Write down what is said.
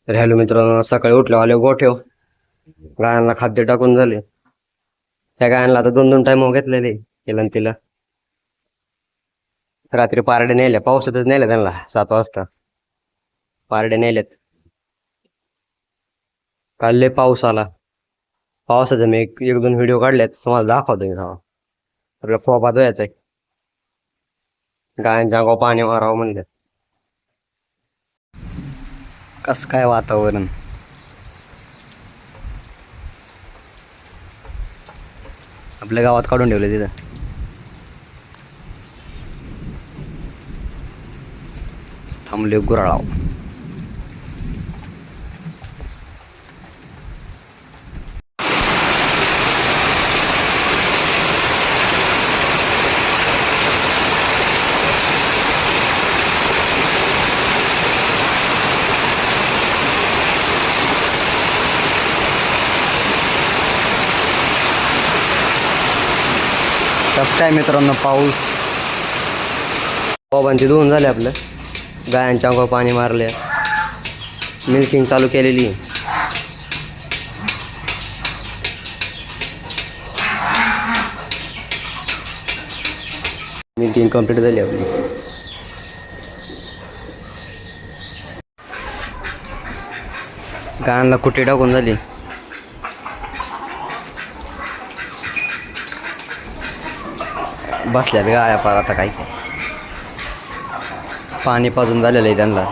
तर हॅलो मित्रांनो, सकाळी उठले आले गोठ्याव गायांना खाद्य टाकून झाले. त्या गायांना आता 2-2 टाइम घेतलेले केलं आणि तिला रात्री पारडे नेल्या, पावसातच नेल्या त्यांना 7 वाजता पारडे नेल्यात. काल लय पाऊस आला. पावसाचे मी एक दोन व्हिडिओ काढलेत, तुम्हाला दाखवतो मी. आपल्या फोपा धुवायचा आहे, गायांच्या अंगावर पाणी मारावं म्हणलं. कस काय वातावरण, आपल्या गावात काढून ठेवलं तिथं. थांबले गुराळाव. कसं काय मित्रांनो पाऊस. बोबांची धुवून झाले, आपलं गायांच्या अंगावर पाणी मारले, मिल्किंग चालू केलेली. मिल्किंग कंप्लीट झाली आपली. गायांना कुठे टाकून झाली. बसल्यात गाया पार. आता काय पाणी पाजून झालेलं आहे त्यांना.